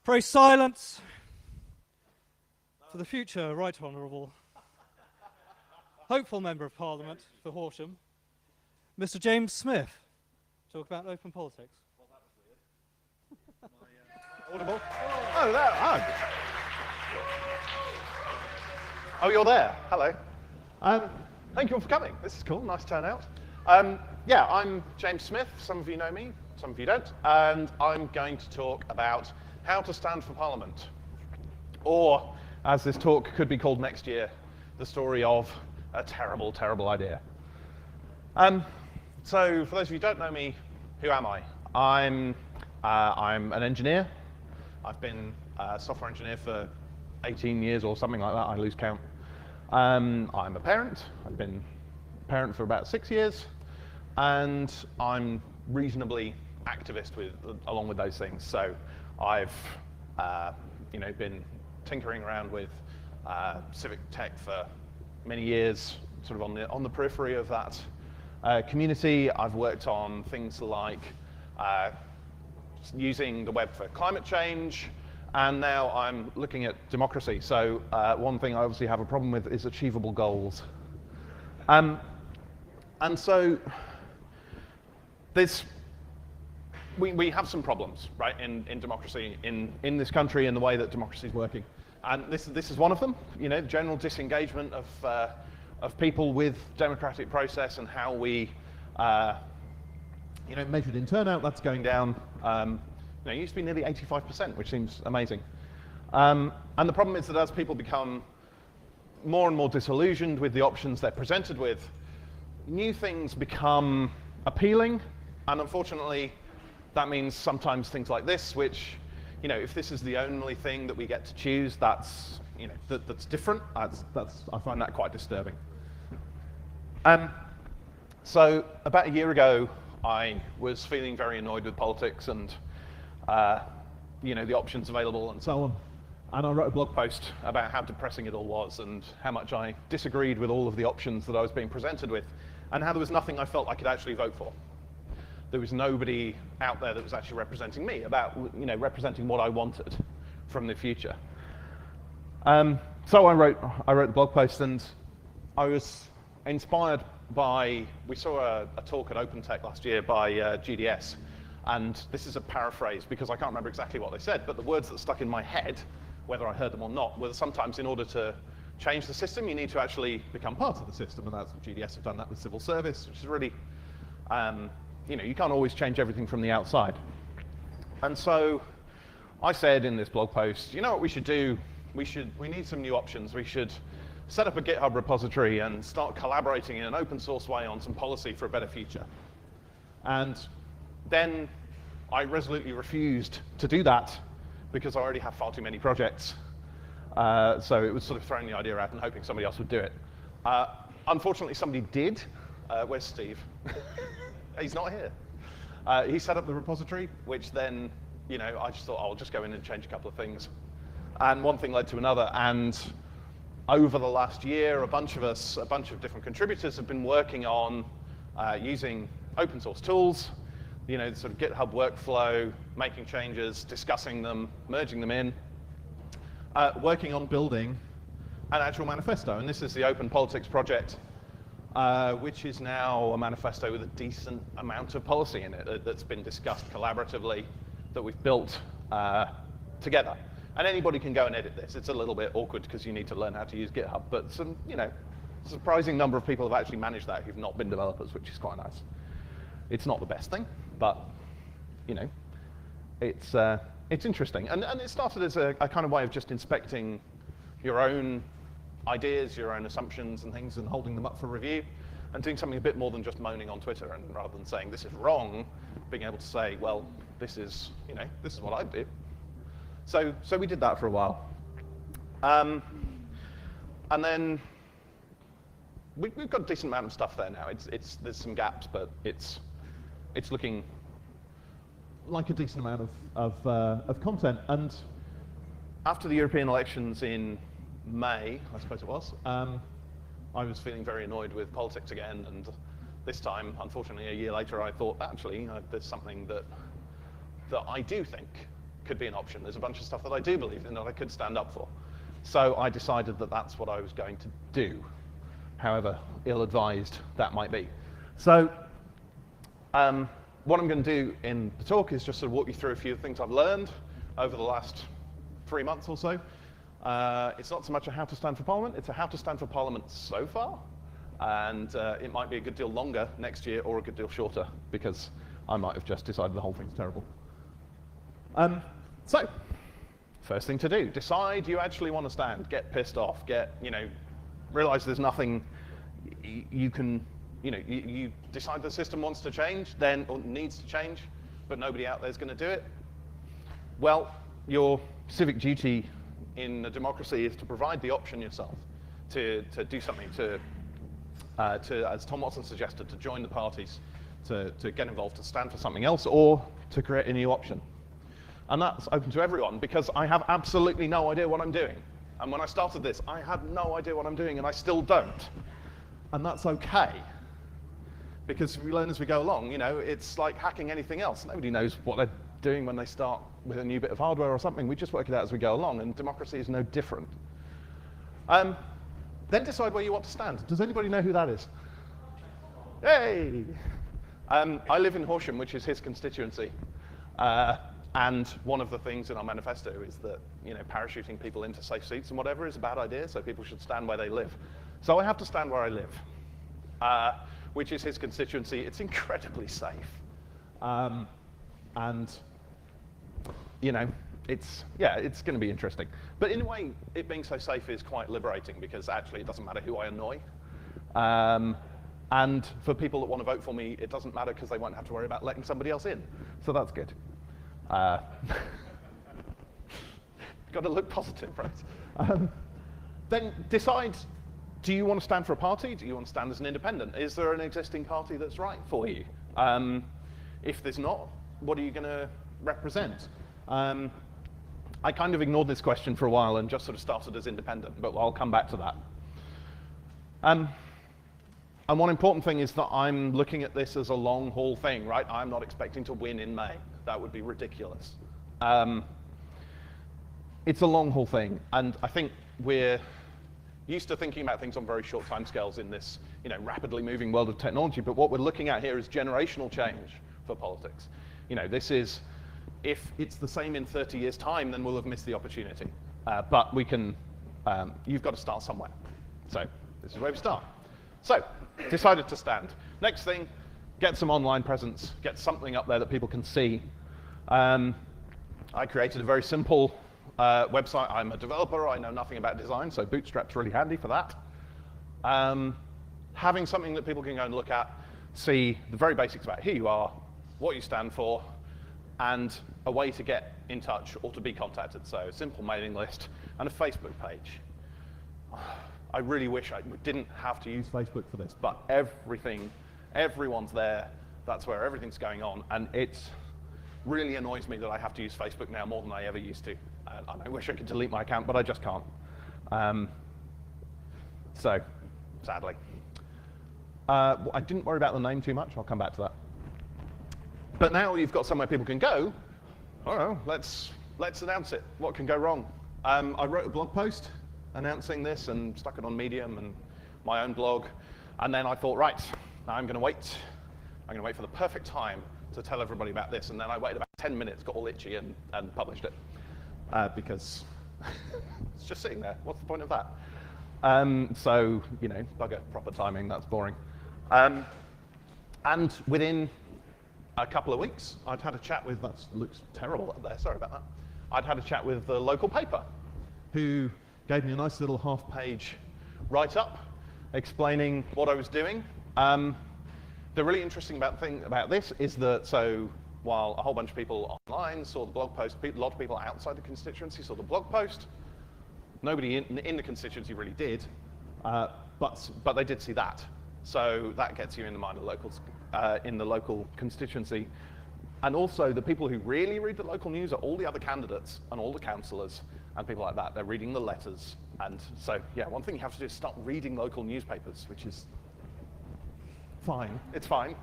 Pray silence for the future Right Honourable, hopeful Member of Parliament for Horsham, Mr. James Smith, talk about open politics. Well, that was weird. Audible? Oh, there. Oh, you're there. Hello. Thank you all for coming. This is cool. Nice turnout. Yeah, I'm James Smith. Some of you know me, some of you don't. And I'm going to talk about how to stand for Parliament. Or, as this talk could be called next year, the story of a terrible, terrible idea. So, for those of you who don't know me, who am I? I'm an engineer. I've been a software engineer for 18 years or something like that. I lose count. I'm a parent. I've been a parent for about 6 years. And I'm reasonably activist along with those things. So I've been tinkering around with civic tech for many years, sort of on the periphery of that community. I've worked on things like using the web for climate change, and now I'm looking at democracy. So one thing I obviously have a problem with is achievable goals. And so we have some problems, right, in democracy, in this country, in the way that democracy is working. And this is one of them, general disengagement of people with democratic process and how we, measured in turnout, that's going down. It used to be nearly 85%, which seems amazing. And the problem is that as people become more and more disillusioned with the options they're presented with, new things become appealing, and unfortunately, that means sometimes things like this, which, if this is the only thing that we get to choose, that's different. I find that quite disturbing. So about a year ago, I was feeling very annoyed with politics and the options available and so on. And I wrote a blog post about how depressing it all was and how much I disagreed with all of the options that I was being presented with, and how there was nothing I felt I could actually vote for. There was nobody out there that was actually representing me, representing what I wanted from the future. So I wrote the blog post, and I was inspired by, we saw a talk at Open Tech last year by GDS, and this is a paraphrase because I can't remember exactly what they said, but the words that stuck in my head, whether I heard them or not, were sometimes in order to change the system, you need to actually become part of the system, and that's what GDS have done that with civil service, which is really, you can't always change everything from the outside. And so I said in this blog post, you know what we should do? We need some new options. We should set up a GitHub repository and start collaborating in an open source way on some policy for a better future. And then I resolutely refused to do that because I already have far too many projects. So it was sort of throwing the idea out and hoping somebody else would do it. Unfortunately, somebody did. Where's Steve? He's not here. He set up the repository, which then, I just thought I'll just go in and change a couple of things. And one thing led to another, and over the last year, a bunch of different contributors have been working on using open source tools, the sort of GitHub workflow, making changes, discussing them, merging them in, working on building an actual manifesto. And this is the Open Politics project, which is now a manifesto with a decent amount of policy in it that's been discussed collaboratively, that we've built together. And anybody can go and edit this. It's a little bit awkward because you need to learn how to use GitHub, but a surprising number of people have actually managed that who've not been developers, which is quite nice. It's not the best thing, but it's interesting. And it started as a kind of way of just inspecting your own ideas, your own assumptions and things, and holding them up for review, and doing something a bit more than just moaning on Twitter, and rather than saying this is wrong, being able to say, well, this is what I do. So we did that for a while. And then we've got a decent amount of stuff there now. There's some gaps, but it's looking like a decent amount of content. And after the European elections in May, I suppose it was, I was feeling very annoyed with politics again, and this time, unfortunately, a year later, I thought, actually, there's something that I do think could be an option. There's a bunch of stuff that I do believe in that I could stand up for. So I decided that that's what I was going to do, however ill-advised that might be. So what I'm going to do in the talk is just sort of walk you through a few things I've learned over the last 3 months or so. It's not so much a how to stand for Parliament, it's a how to stand for Parliament so far. And it might be a good deal longer next year or a good deal shorter, because I might have just decided the whole thing's terrible. So, first thing to do, decide you actually want to stand, get pissed off, realize there's nothing you can, you decide the system wants to change, then, or needs to change, but nobody out there's going to do it. Well, your civic duty in a democracy is to provide the option yourself to do something, to, as Tom Watson suggested, to join the parties, to get involved, to stand for something else, or to create a new option. And that's open to everyone, because I have absolutely no idea what I'm doing. And when I started this, I had no idea what I'm doing, and I still don't. And that's okay, because we learn as we go along. It's like hacking anything else. Nobody knows what they're doing when they start with a new bit of hardware or something. We just work it out as we go along, and democracy is no different. Then decide where you want to stand. Does anybody know who that is? Hey! I live in Horsham, which is his constituency. And one of the things in our manifesto is that parachuting people into safe seats and whatever is a bad idea, so people should stand where they live. So I have to stand where I live, which is his constituency. It's incredibly safe. And it's going to be interesting. But in a way, it being so safe is quite liberating, because actually it doesn't matter who I annoy. And for people that want to vote for me, it doesn't matter, because they won't have to worry about letting somebody else in. So that's good. Got to look positive, right? Then decide, do you want to stand for a party? Do you want to stand as an independent? Is there an existing party that's right for you? If there's not, what are you going to represent? I kind of ignored this question for a while and just sort of started as independent, but I'll come back to that. And one important thing is that I'm looking at this as a long haul thing, right? I'm not expecting to win in May. That would be ridiculous. It's a long haul thing, and I think we're used to thinking about things on very short timescales in this rapidly moving world of technology, but what we're looking at here is generational change for politics. This is, if it's the same in 30 years' time, then we'll have missed the opportunity. But we can, you've got to start somewhere. So this is where we start. So, decided to stand. Next thing, get some online presence, get something up there that people can see. I created a very simple website. I'm a developer, I know nothing about design, so Bootstrap's really handy for that. Having something that people can go and look at, see the very basics about who you are, what you stand for, and a way to get in touch or to be contacted. So a simple mailing list and a Facebook page. I really wish I didn't have to use Facebook for this, but everyone's there. That's where everything's going on, and it really annoys me that I have to use Facebook now more than I ever used to. And I wish I could delete my account, but I just can't. So, sadly. I didn't worry about the name too much. I'll come back to that. But now you've got somewhere people can go. Oh, let's announce it. What can go wrong? I wrote a blog post announcing this and stuck it on Medium and my own blog. And then I thought, right, now I'm going to wait. I'm going to wait for the perfect time to tell everybody about this. And then I waited about 10 minutes, got all itchy, and published it. Because it's just sitting there. What's the point of that? So, bugger, proper timing, that's boring. And within a couple of weeks, I'd had a chat with, that looks terrible up there, sorry about that. I'd had a chat with the local paper, who gave me a nice little half-page write-up explaining what I was doing. The really interesting thing about this is that, so while a whole bunch of people online saw the blog post, a lot of people outside the constituency saw the blog post. Nobody in the constituency really did, but they did see that. So that gets you in the mind of locals in the local constituency. And also, the people who really read the local news are all the other candidates and all the councillors and people like that. They're reading the letters. And so, yeah, one thing you have to do is start reading local newspapers, which is fine. It's fine.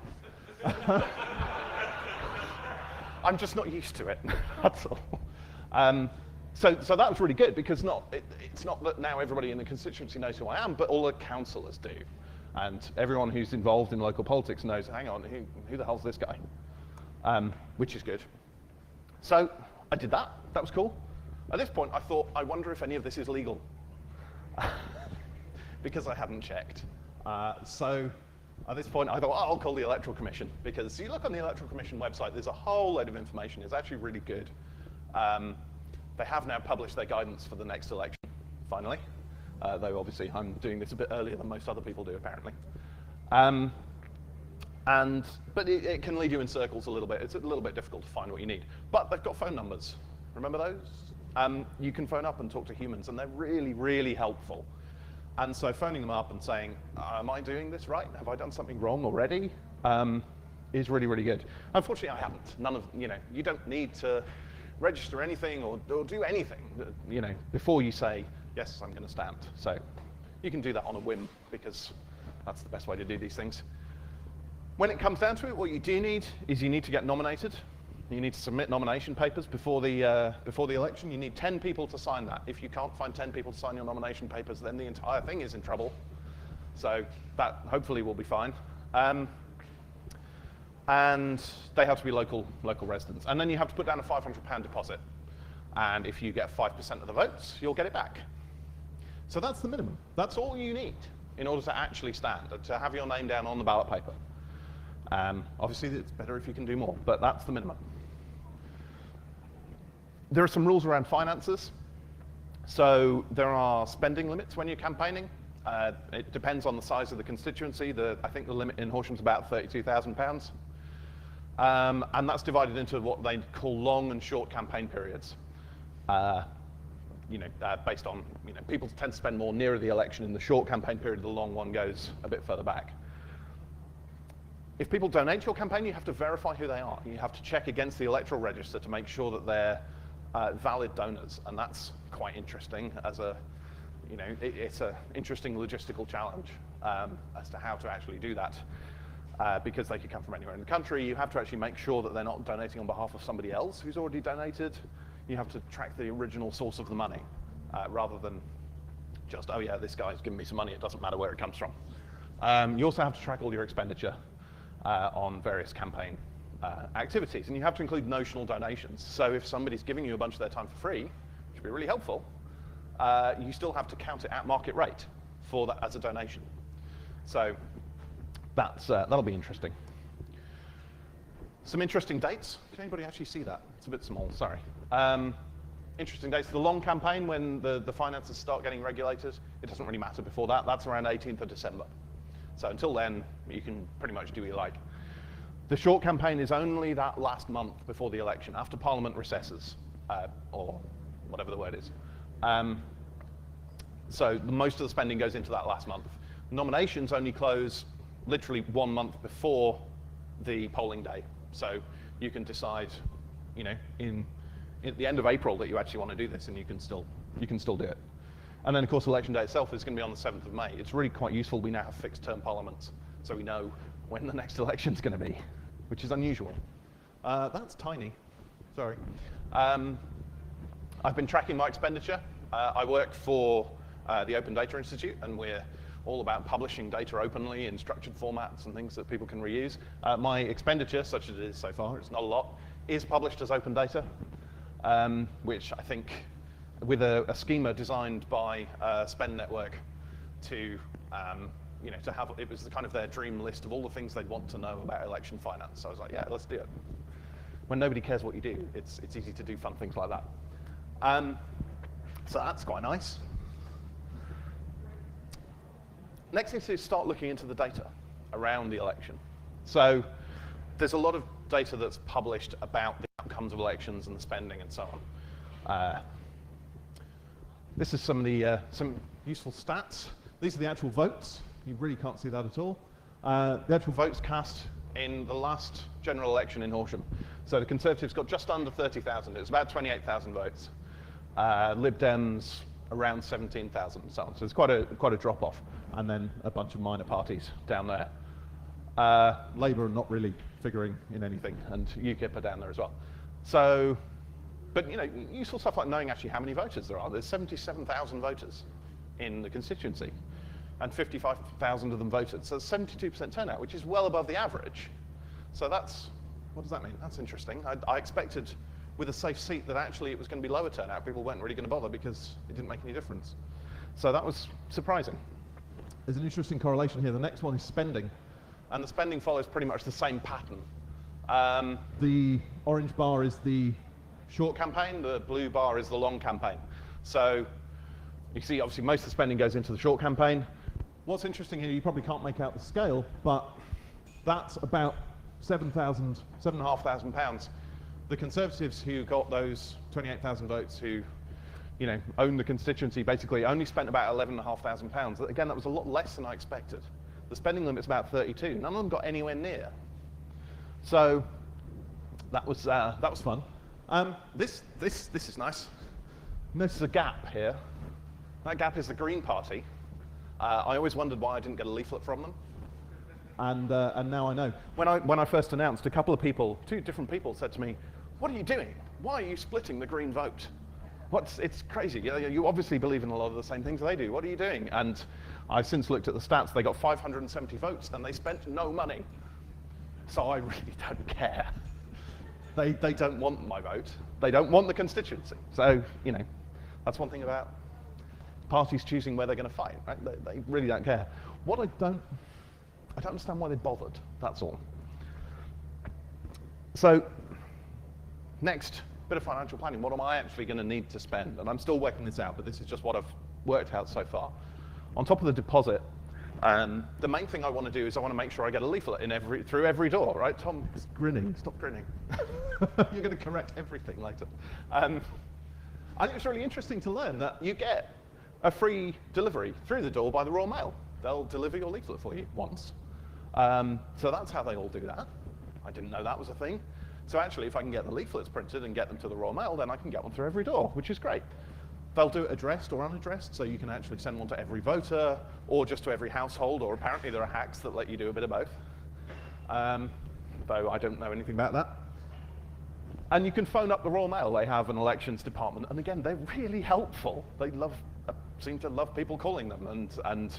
I'm just not used to it. That's all. So that was really good because it's not that now everybody in the constituency knows who I am, but all the councillors do. And everyone who's involved in local politics knows, hang on, who the hell's this guy? Which is good. So I did that. That was cool. At this point, I thought, I wonder if any of this is legal. Because I hadn't checked. So at this point, I thought, oh, I'll call the Electoral Commission. Because you look on the Electoral Commission website, there's a whole load of information. It's actually really good. They have now published their guidance for the next election, finally. Though obviously I'm doing this a bit earlier than most other people do, apparently. But it can lead you in circles a little bit. It's a little bit difficult to find what you need. But they've got phone numbers. Remember those? You can phone up and talk to humans, and they're really, really helpful. And so phoning them up and saying, am I doing this right? Have I done something wrong already? Is really, really good. Unfortunately, I haven't. None of, you don't need to register anything or do anything, before you say, yes, I'm going to stand. So you can do that on a whim because that's the best way to do these things. When it comes down to it, what you do need is you need to get nominated. You need to submit nomination papers before the election. You need 10 people to sign that. If you can't find 10 people to sign your nomination papers, then the entire thing is in trouble. So that hopefully will be fine. And they have to be local residents. And then you have to put down a £500 deposit. And if you get 5% of the votes, you'll get it back. So that's the minimum. That's all you need in order to actually stand, to have your name down on the ballot paper. Obviously, it's better if you can do more, but that's the minimum. There are some rules around finances. So there are spending limits when you're campaigning. It depends on the size of the constituency. I think the limit in Horsham's about £32,000. And that's divided into what they call long and short campaign periods. Based on, people tend to spend more nearer the election in the short campaign period. The long one goes a bit further back. If people donate to your campaign, you have to verify who they are. You have to check against the electoral register to make sure that they're valid donors, and that's quite interesting as it's an interesting logistical challenge as to how to actually do that. Because they could come from anywhere in the country, you have to actually make sure that they're not donating on behalf of somebody else who's already donated. You have to track the original source of the money, rather than just, oh yeah, this guy's giving me some money, it doesn't matter where it comes from. You also have to track all your expenditure on various campaign activities, and you have to include notional donations. So if somebody's giving you a bunch of their time for free, which would be really helpful, you still have to count it at market rate for that as a donation. So that'll be interesting. Some interesting dates. Can anybody actually see that? It's a bit small, sorry. Interesting dates. The long campaign, when the finances start getting regulated, it doesn't really matter before that. That's around 18th of December. So until then, you can pretty much do what you like. The short campaign is only that last month before the election, after Parliament recesses, or whatever the word is. So most of the spending goes into that last month. Nominations only close literally 1 month before the polling day. So you can decide, at the end of April that you actually want to do this, and you can still do it. And then, of course, election day itself is going to be on the 7th of May. It's really quite useful. We now have fixed term parliaments, so we know when the next election's going to be, which is unusual. That's tiny. Sorry. I've been tracking my expenditure. I work for the Open Data Institute, and we're all about publishing data openly in structured formats and things that people can reuse. My expenditure, such as it is so far, it's not a lot, is published as open data, which I think, with a schema designed by Spend Network to have, it was kind of their dream list of all the things they'd want to know about election finance. So I was like, yeah, let's do it. When nobody cares what you do, it's easy to do fun things like that. So that's quite nice. Next thing is start looking into the data around the election. So there's a lot of data that's published about the outcomes of elections and the spending and so on. This is some of the some useful stats. These are the actual votes. You really can't see that at all. The actual votes cast in the last general election in Horsham. So the Conservatives got just under 30,000. It was about 28,000 votes. Lib Dems around 17,000 and so on. So it's quite a drop off. And then a bunch of minor parties down there. Labour are not really figuring in anything, and UKIP are down there as well. So But useful stuff like knowing actually how many voters there are. There's 77,000 voters in the constituency, and 55,000 of them voted. So 72% turnout, which is well above the average. So what does that mean? That's interesting. I expected with a safe seat that actually it was going to be lower turnout. People weren't really going to bother because it didn't make any difference. So that was surprising. There's an interesting correlation here. The next one is spending. And the spending follows pretty much the same pattern. The orange bar is the short campaign, the blue bar is the long campaign. So you see, obviously, most of the spending goes into the short campaign. What's interesting here, you probably can't make out the scale, but that's about £7,500. The Conservatives who got those 28,000 votes who own the constituency basically only spent about £11,500. Again, that was a lot less than I expected. The spending limit's about 32. None of them got anywhere near. So that was fun. This is nice. Notice a gap here. That gap is the Green Party. I always wondered why I didn't get a leaflet from them. And now I know. When I first announced, a couple of people, 2 different people said to me, "What are you doing? Why are you splitting the Green vote? It's crazy. You obviously believe in a lot of the same things they do. What are you doing?" And I've since looked at the stats. They got 570 votes, and they spent no money. So I really don't care. They don't want my vote. They don't want the constituency. So, that's one thing about parties choosing where they're going to fight, right? They really don't care. What I don't understand why they bothered, that's all. So, next, bit of financial planning. What am I actually going to need to spend? And I'm still working this out, but this is just what I've worked out so far. On top of the deposit, the main thing I want to do is I want to make sure I get a leaflet through every door, right? Tom is grinning. Stop grinning. You're going to correct everything later. I think it's really interesting to learn that you get a free delivery through the door by the Royal Mail. They'll deliver your leaflet for you once. So that's how they all do that. I didn't know that was a thing. So actually, if I can get the leaflets printed and get them to the Royal Mail, then I can get one through every door, which is great. They'll do it addressed or unaddressed, so you can actually send one to every voter or just to every household, or apparently there are hacks that let you do a bit of both. Though I don't know anything about that. And you can phone up the Royal Mail. They have an elections department, and again, they're really helpful. They seem to love people calling them and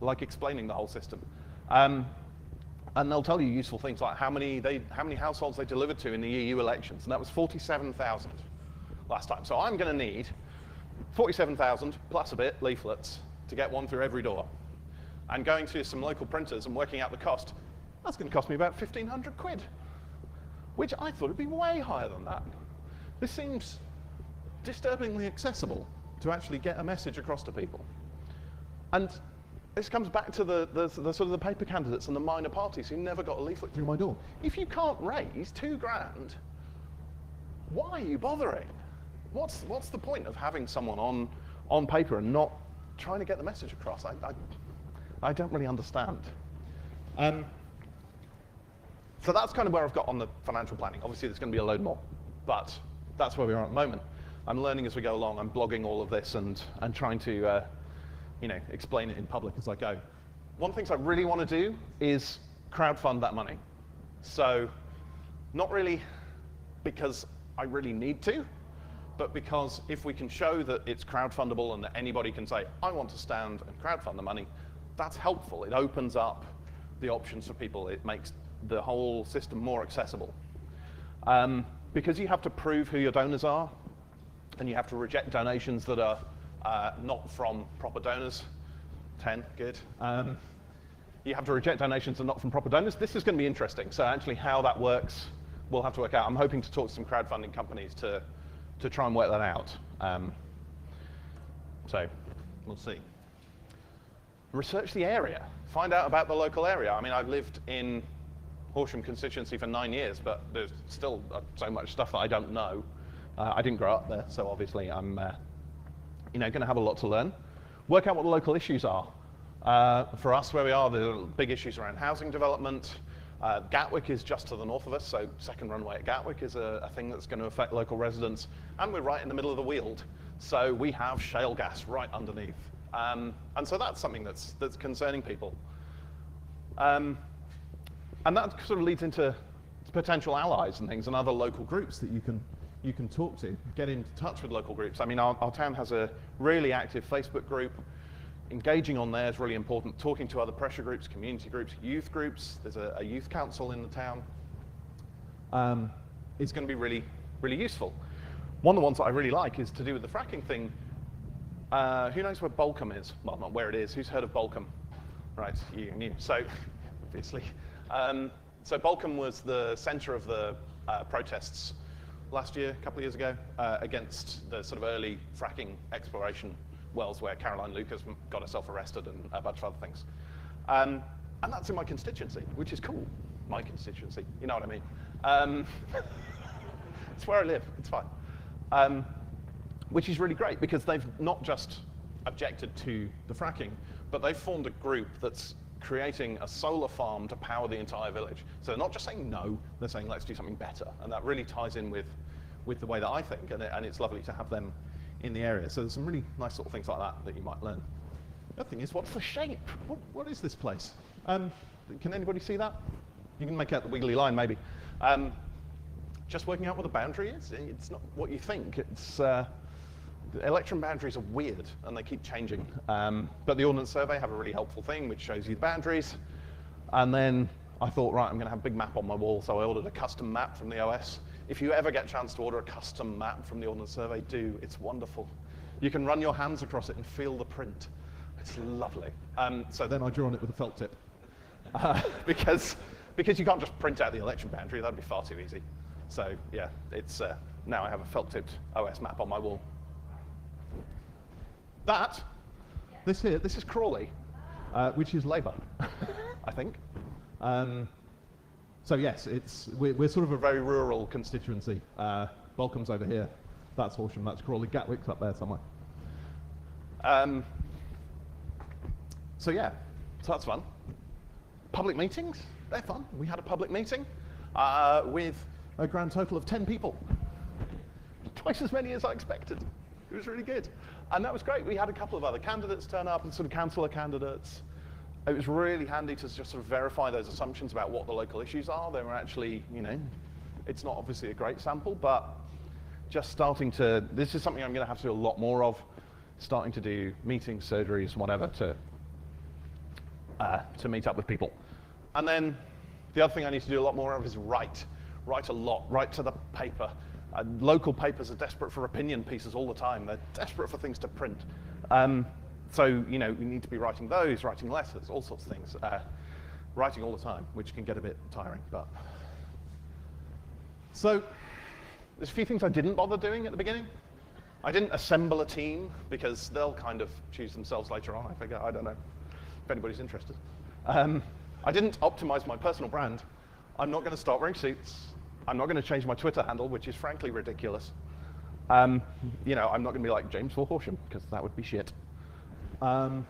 like explaining the whole system. And they'll tell you useful things like how many households they delivered to in the EU elections, and that was 47,000 last time. So I'm going to need 47,000 plus a bit leaflets to get one through every door. And going to some local printers and working out the cost, that's going to cost me about 1,500 quid, which I thought would be way higher than that. This seems disturbingly accessible to actually get a message across to people. And this comes back to the sort of the paper candidates and the minor parties who never got a leaflet through my door. If you can't raise $2,000, why are you bothering? What's the point of having someone on paper and not trying to get the message across? I don't really understand. So that's kind of where I've got on the financial planning. Obviously, there's going to be a load more, but that's where we are at the moment. I'm learning as we go along. I'm blogging all of this and trying to explain it in public as I go. One of the things I really want to do is crowdfund that money. So not really because I really need to, but because if we can show that it's crowdfundable and that anybody can say, I want to stand and crowdfund the money, that's helpful. It opens up the options for people. It makes the whole system more accessible. Because you have to prove who your donors are, and you have to reject donations that are not from proper donors. 10, good. You have to reject donations that are not from proper donors. This is going to be interesting. So actually how that works, we'll have to work out. I'm hoping to talk to some crowdfunding companies to try and work that out. So we'll see. Research the area. Find out about the local area. I mean, I've lived in Horsham constituency for 9 years, but there's still so much stuff that I don't know. I didn't grow up there, so obviously I'm going to have a lot to learn. Work out what the local issues are. For us, where we are, the big issues around housing development. Gatwick is just to the north of us, so second runway at Gatwick is a thing that's going to affect local residents. And we're right in the middle of the Weald, so we have shale gas right underneath. And so that's something that's concerning people. And that sort of leads into potential allies and things and other local groups that you can you can talk to, get in touch with local groups. I mean, our town has a really active Facebook group. Engaging on there is really important. Talking to other pressure groups, community groups, youth groups. There's a youth council in the town. It's going to be really, really useful. One of the ones that I really like is to do with the fracking thing. Who knows where Bolcombe is? Well, not where it is. Who's heard of Bolcombe? Right, you knew. So, obviously. So Bolcombe was the centre of the protests last year, a couple of years ago, against the sort of early fracking exploration wells where Caroline Lucas got herself arrested and a bunch of other things. And that's in my constituency, which is cool. My constituency, you know what I mean. It's where I live, it's fine. Which is really great because they've not just objected to the fracking, but they've formed a group that's creating a solar farm to power the entire village. So they're not just saying no, they're saying let's do something better. And that really ties in with the way that I think, and it's lovely to have them in the area. So there's some really nice little things like that you might learn. The other thing is, what's the shape? What is this place? Can anybody see that? You can make out the wiggly line, maybe. Just working out what the boundary is. It's not what you think. It's electron boundaries are weird, and they keep changing. But the Ordnance Survey have a really helpful thing, which shows you the boundaries. And then I thought, right, I'm going to have a big map on my wall, so I ordered a custom map from the OS. If you ever get a chance to order a custom map from the Ordnance Survey, do. It's wonderful. You can run your hands across it and feel the print. It's lovely. So then I drew on it with a felt tip. Because you can't just print out the electron boundary. That'd be far too easy. So yeah, it's now I have a felt-tipped OS map on my wall. This is Crawley, which is Labour, I think. So yes, we're sort of a very rural constituency. Bolcombe's over here. That's Horsham. That's Crawley. Gatwick's up there somewhere. So yeah, so that's fun. Public meetings, they're fun. We had a public meeting with a grand total of 10 people. Twice as many as I expected. It was really good. And that was great. We had a couple of other candidates turn up and sort of councillor candidates. It was really handy to just sort of verify those assumptions about what the local issues are. They were actually, you know, it's not obviously a great sample, but just starting to, this is something I'm going to have to do a lot more of, starting to do meetings, surgeries, whatever, to meet up with people. And then the other thing I need to do a lot more of is write a lot, write to the paper. Local papers are desperate for opinion pieces all the time. They're desperate for things to print. So, you know, we need to be writing those, writing letters, all sorts of things. Writing all the time, which can get a bit tiring, but. So, there's a few things I didn't bother doing at the beginning. I didn't assemble a team, because they'll kind of choose themselves later on, I figure. I don't know if anybody's interested. I didn't optimize my personal brand. I'm not going to start wearing suits. I'm not going to change my Twitter handle, which is frankly ridiculous. You know, I'm not going to be like James for Horsham, because that would be shit. I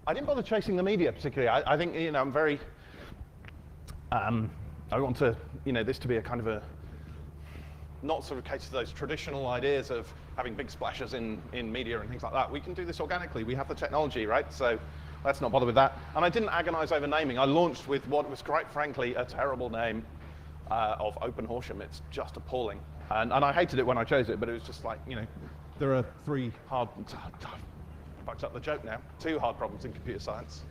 didn't bother chasing the media particularly. I think, you know, I'm very, I want to, you know, this to be a kind of a, not sort of cater to those traditional ideas of having big splashes in media and things like that. We can do this organically. We have the technology, right? So let's not bother with that. And I didn't agonize over naming. I launched with what was quite frankly a terrible name of Open Horsham. It's just appalling. And I hated it when I chose it, but it was just like, you know, there are three hard, fucked up the joke now, 2 hard problems in computer science.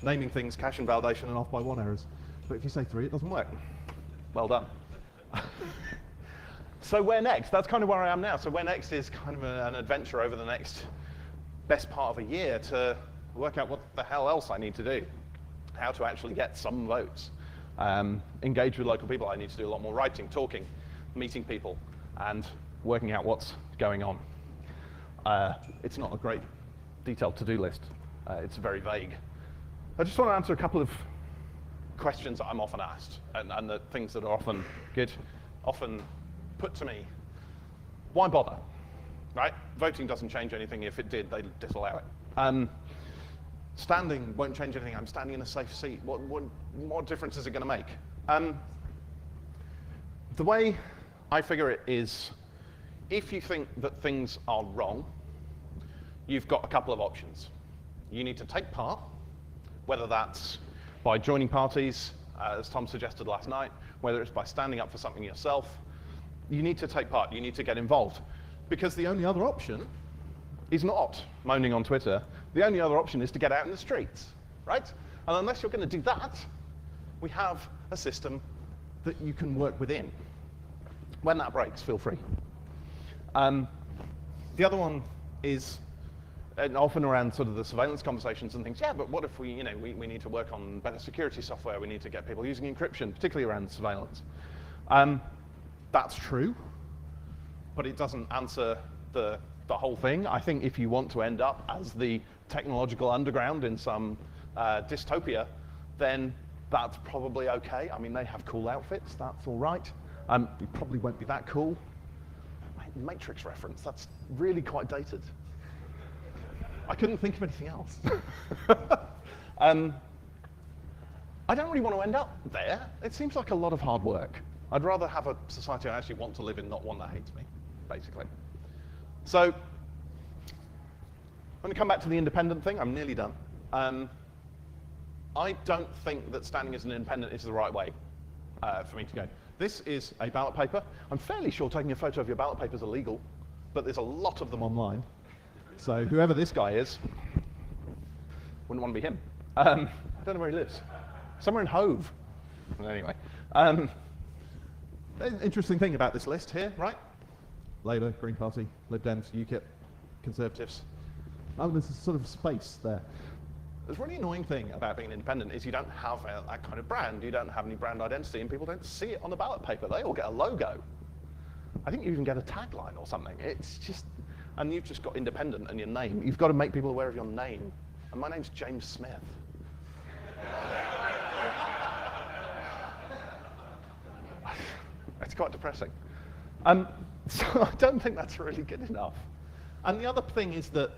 Naming things, cache and validation, and off by 1 errors. But if you say 3, it doesn't work. Well done. So where next? That's kind of where I am now. So where next is kind of an adventure over the next best part of a year to work out what the hell else I need to do. How to actually get some votes. Engage with local people. I need to do a lot more writing, talking, meeting people, and working out what's going on. It's not a great detailed to-do list. It's very vague. I just want to answer a couple of questions that I'm often asked, and the things that are often put to me. Why bother? Right? Voting doesn't change anything. If it did, they'd disallow it. Standing won't change anything. I'm standing in a safe seat. What difference is it going to make? The way I figure it is, if you think that things are wrong, you've got a couple of options. You need to take part, whether that's by joining parties, as Tom suggested last night, whether it's by standing up for something yourself, you need to take part, you need to get involved. Because the only other option is not moaning on Twitter. The only other option is to get out in the streets, right? And unless you're going to do that, we have a system that you can work within. When that breaks, feel free. The other one is often around sort of the surveillance conversations and things. Yeah, but what if we need to work on better security software? We need to get people using encryption, particularly around surveillance. That's true, but it doesn't answer the whole thing. I think if you want to end up as the technological underground in some dystopia, then that's probably okay. I mean, they have cool outfits, that's all right. It probably won't be that cool. Matrix reference, that's really quite dated. I couldn't think of anything else. I don't really want to end up there. It seems like a lot of hard work. I'd rather have a society I actually want to live in, not one that hates me, basically. So, I'm going to come back to the independent thing. I'm nearly done. I don't think that standing as an independent is the right way for me to go. This is a ballot paper. I'm fairly sure taking a photo of your ballot paper is illegal, but there's a lot of them online. So whoever this guy is, wouldn't want to be him. I don't know where he lives. Somewhere in Hove. Anyway. Interesting thing about this list here, right? Labour, Green Party, Lib Dems, UKIP, Conservatives. Oh, there's a sort of space there. The really annoying thing about being independent is you don't have that kind of brand. You don't have any brand identity, and people don't see it on the ballot paper. They all get a logo. I think you even get a tagline or something. It's just, and you've just got independent and your name. You've got to make people aware of your name. And my name's James Smith. It's quite depressing. So I don't think that's really good enough. And the other thing is that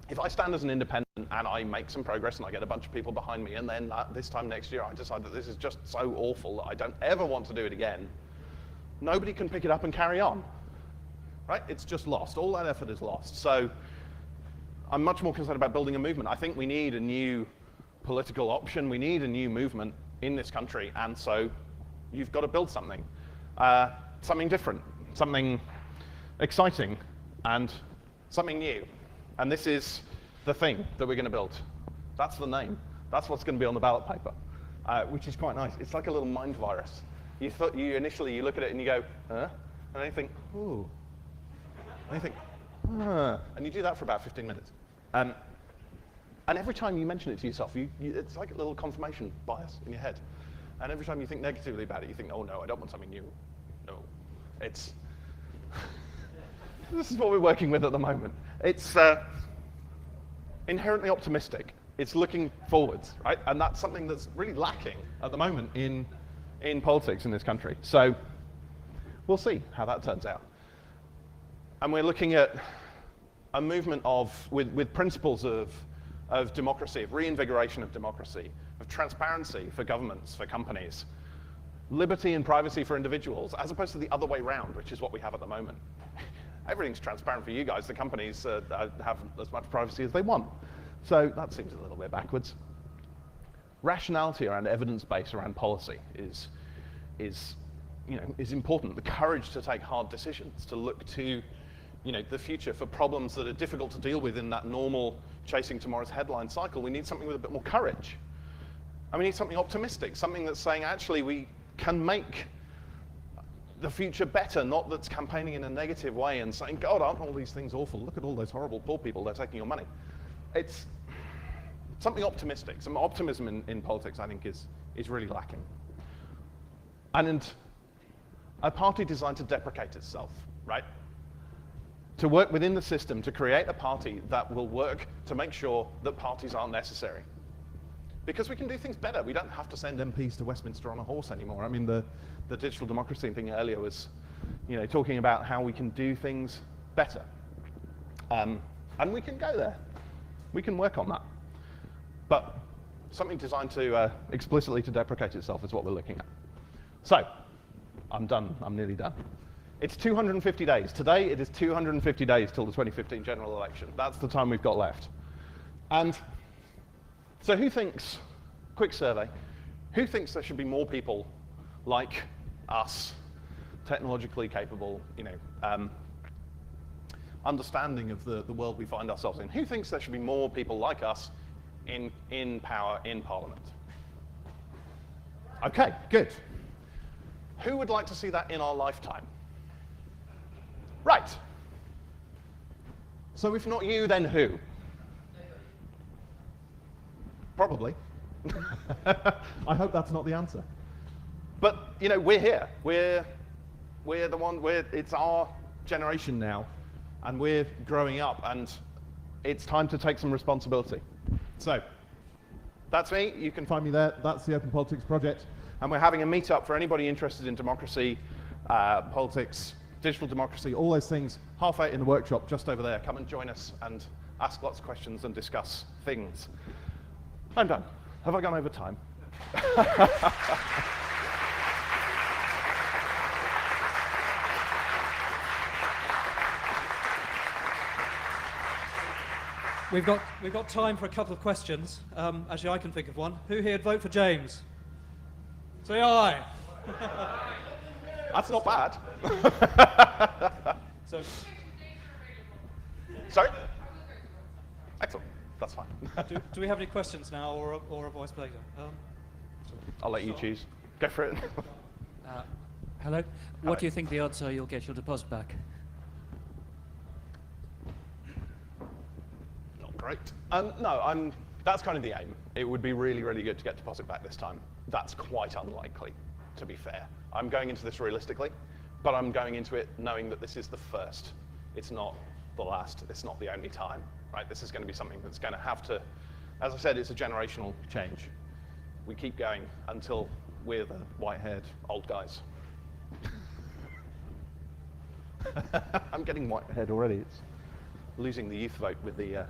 if I stand as an independent and I make some progress and I get a bunch of people behind me, and then this time next year I decide that this is just so awful that I don't ever want to do it again, nobody can pick it up and carry on, right? It's just lost. All that effort is lost. So I'm much more concerned about building a movement. I think we need a new political option. We need a new movement in this country, and so you've got to build something. Something different, something exciting, and something new. And this is the thing that we're going to build. That's the name. That's what's going to be on the ballot paper, which is quite nice. It's like a little mind virus. Initially you look at it and you go, huh? And then you think, ooh. And you think, and you do that for about 15 minutes. And every time you mention it to yourself, it's like a little confirmation bias in your head. And every time you think negatively about it, you think, oh no, I don't want something new. No. It's, this is what we're working with at the moment. It's inherently optimistic. It's looking forwards, right? And that's something that's really lacking at the moment in politics in this country. So we'll see how that turns out. And we're looking at a movement with principles of democracy, of reinvigoration of democracy, of transparency for governments, for companies, liberty and privacy for individuals, as opposed to the other way around, which is what we have at the moment. Everything's transparent for you guys. The companies have as much privacy as they want. So that seems a little bit backwards. Rationality around evidence base around policy is important. The courage to take hard decisions, to look to the future for problems that are difficult to deal with in that normal chasing tomorrow's headline cycle. We need something with a bit more courage. And we need something optimistic, something that's saying, actually, we can make the future better, not that's campaigning in a negative way and saying, God, aren't all these things awful? Look at all those horrible poor people, they're taking your money. It's something optimistic. Some optimism in politics, I think, is really lacking. And a party designed to deprecate itself, right? To work within the system, to create a party that will work to make sure that parties aren't necessary. Because we can do things better. We don't have to send MPs to Westminster on a horse anymore. I mean, the digital democracy thing earlier was, talking about how we can do things better. And we can go there. We can work on that. But something designed to explicitly to deprecate itself is what we're looking at. So, I'm done. I'm nearly done. It's 250 days. Today, it is 250 days till the 2015 general election. That's the time we've got left. And so who thinks, quick survey, who thinks there should be more people like us technologically capable, understanding of the world we find ourselves in. Who thinks there should be more people like us in power in Parliament? Okay, good. Who would like to see that in our lifetime? Right. So if not you, then who? Probably. I hope that's not the answer. But we're here. We're the one. It's our generation now, and we're growing up, and it's time to take some responsibility. So that's me. You can find me there. That's the Open Politics Project, and we're having a meetup for anybody interested in democracy, politics, digital democracy, all those things. 8:30 in the workshop, just over there. Come and join us and ask lots of questions and discuss things. I'm done. Have I gone over time? We've got time for a couple of questions. Actually, I can think of one. Who here would vote for James? Say aye. That's not bad. So, sorry? Excellent. That's fine. do we have any questions now, or a voice pleasure? I'll let you choose. Go for it. Hello. What do you think the odds are you'll get your deposit back? Not great. No, that's kind of the aim. It would be really, really good to get deposit back this time. That's quite unlikely, to be fair. I'm going into this realistically, but I'm going into it knowing that this is the first. It's not the last. It's not the only time. Right? This is going to be something that's going to have to, as I said, it's a generational change. We keep going until we're the white-haired old guys. I'm getting white-haired already. It's losing the youth vote with the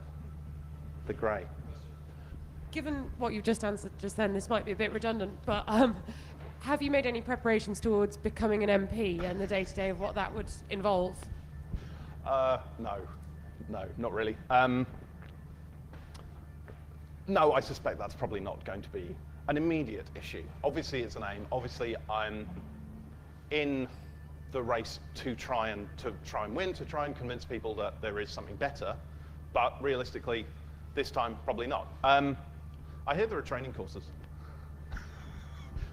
grey. Given what you've just answered just then, this might be a bit redundant, but have you made any preparations towards becoming an MP and the day-to-day of what that would involve? No, not really. No, I suspect that's probably not going to be an immediate issue. Obviously, it's an aim. Obviously, I'm in the race to try and win, to try and convince people that there is something better. But realistically, this time, probably not. I hear there are training courses,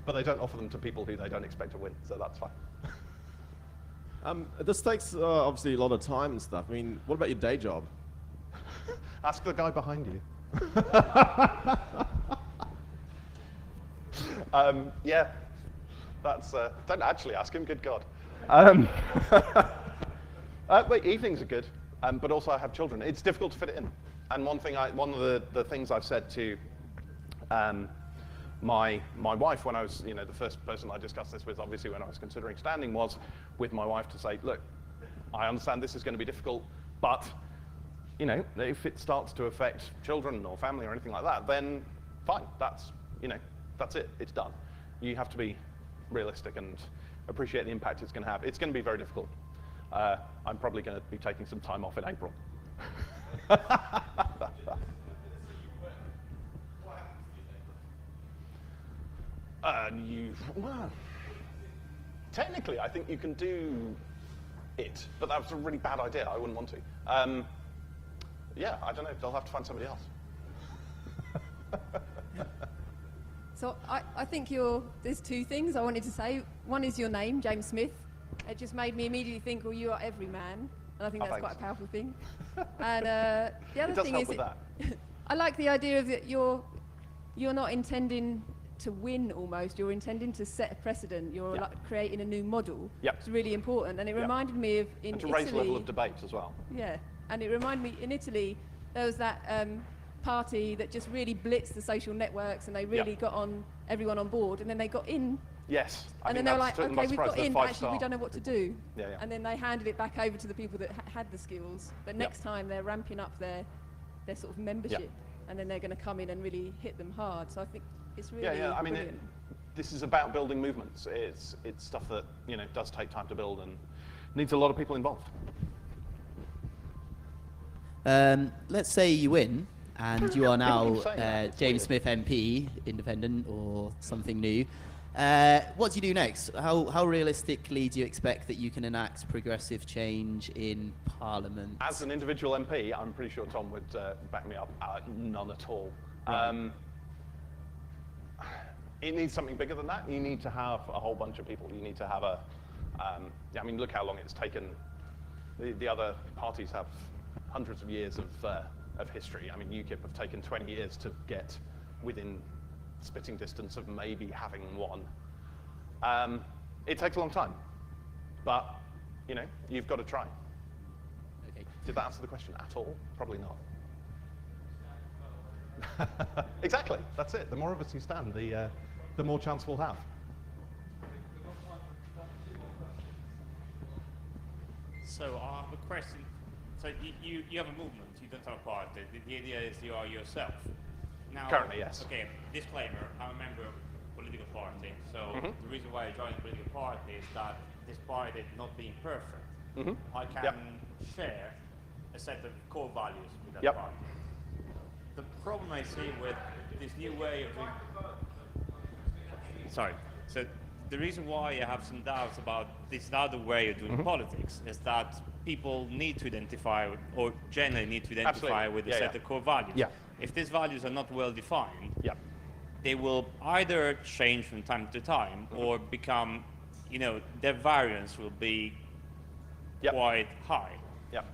but they don't offer them to people who they don't expect to win, so that's fine. This takes obviously a lot of time and stuff. I mean, what about your day job? Ask the guy behind you. Yeah, that's. Don't actually ask him. Good God. Wait, evenings are good, but also I have children. It's difficult to fit it in. And one of the things I've said to my wife when I was, the first person I discussed this with, obviously when I was considering standing, was with my wife to say, look, I understand this is going to be difficult, but if it starts to affect children or family or anything like that, then fine. That's it. It's done. You have to be realistic and appreciate the impact it's going to have. It's going to be very difficult. I'm probably going to be taking some time off in April. Well, technically, I think you can do it, but that was a really bad idea. I wouldn't want to. Yeah, I don't know. They'll have to find somebody else. So I think there's two things I wanted to say. One is your name, James Smith. It just made me immediately think, well, you are every man. And I think that's quite a powerful thing. And the other thing is, I like the idea of that you're not intending to win almost. You're intending to set a precedent. You're like creating a new model. Yep. It's really important. And it reminded me of in and to Italy. raise the level of debate as well. Yeah. And it reminded me, in Italy, there was that party that just really blitzed the social networks, and they really got everyone on board, and then they got in. Yes. And then they were like, okay, we've got in, but actually star. we don't know what to do. Yeah. And then they handed it back over to the people that had the skills. But next time they're ramping up their sort of membership, and then they're going to come in and really hit them hard. So I think it's really I mean, brilliant. This is about building movements. It's stuff that does take time to build and needs a lot of people involved. Let's say you win, and you are now James James Smith MP, independent or something new. What do you do next? How realistically do you expect that you can enact progressive change in Parliament? As an individual MP, I'm pretty sure Tom would back me up. None at all. Right. It needs something bigger than that. You need to have a whole bunch of people. You need to have I mean, look how long it's taken. The other parties have hundreds of years of history. I mean, UKIP have taken 20 years to get within spitting distance of maybe having one. It takes a long time, but you know, you've got to try. Okay. Did that answer the question at all? Probably not. Exactly, that's it. The more of us who stand, the more chance we'll have. So I have a question. So you have a movement, you don't have a party. The idea is you are yourself. Now, Currently, yes. Okay, disclaimer, I'm a member of a political party. So the reason why I joined a political party is that despite it not being perfect, I can share a set of core values with that party. The problem I see with this new way of doing... Sorry. So the reason why I have some doubts about this other way of doing politics is that people need to identify, or generally need to identify with a set of core values. Yeah. If these values are not well defined, they will either change from time to time or become, you know, their variance will be quite high.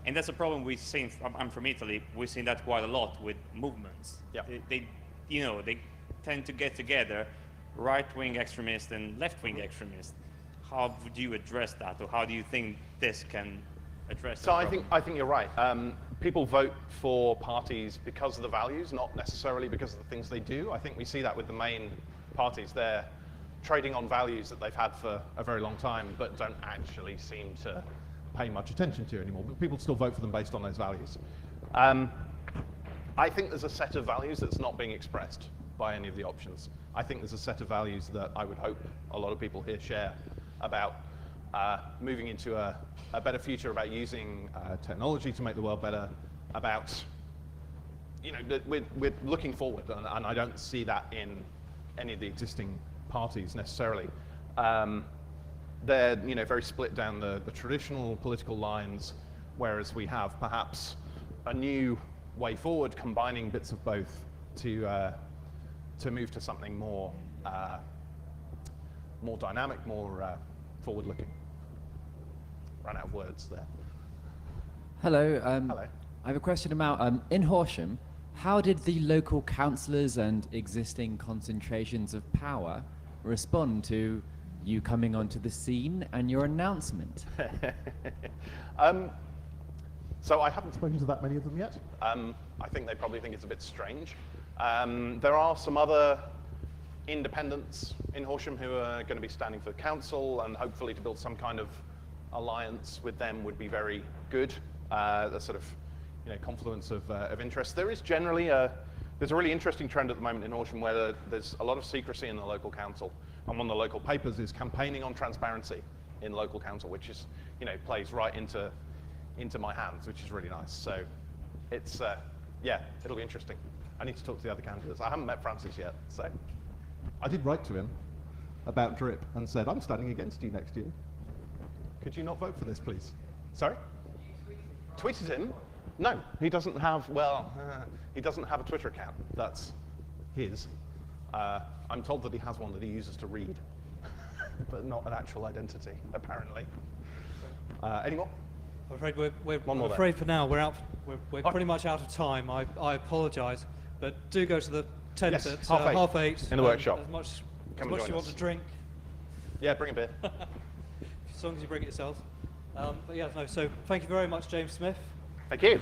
And that's a problem we've seen. I'm from Italy. We've seen that quite a lot with movements. They, you know, they tend to get together, right-wing extremists and left-wing extremists. How would you address that, or how do you think this can address? So I think you're right. People vote for parties because of the values, not necessarily because of the things they do. I think we see that with the main parties. They're trading on values that they've had for a very long time, but don't actually seem to pay much attention to anymore. But people still vote for them based on those values. I think there's a set of values that's not being expressed by any of the options. I think there's a set of values that I would hope a lot of people here share about moving into a better future, about using technology to make the world better, about, you know, we're looking forward, and I don't see that in any of the existing parties necessarily. They're, you know, very split down the traditional political lines, whereas we have perhaps a new way forward, combining bits of both to move to something more more dynamic, more forward-looking. Ran out of words there. Hello. Hello. I have a question about, in Horsham, how did the local councillors and existing concentrations of power respond to you coming onto the scene and your announcement? So I haven't spoken to that many of them yet. I think they probably think it's a bit strange. There are some other independents in Horsham who are going to be standing for the council, and hopefully to build some kind of alliance with them would be very good. The sort of, you know, confluence of interest. There is generally there's a really interesting trend at the moment in Horsham where there's a lot of secrecy in the local council, and one of the local papers is campaigning on transparency in local council, which is, you know, plays right into my hands, which is really nice. So it's yeah, it'll be interesting. I need to talk to the other candidates. I haven't met Francis yet, so. I did write to him about DRIP and said, I'm standing against you next year. Could you not vote for this, please? Sorry? Tweeted him? No, he doesn't have, well, he doesn't have a Twitter account. That's his. I'm told that he has one that he uses to read, but not an actual identity, apparently. Any more? I'm afraid we're One more I'm afraid for now we're pretty much out of time. I apologise, but do go to the tent Yes, at 8:30 in the workshop. As much Come and as you join want us. to drink, Yeah, bring a beer. as long as you bring it yourself. But yeah, no. So thank you very much, James Smith. Thank you.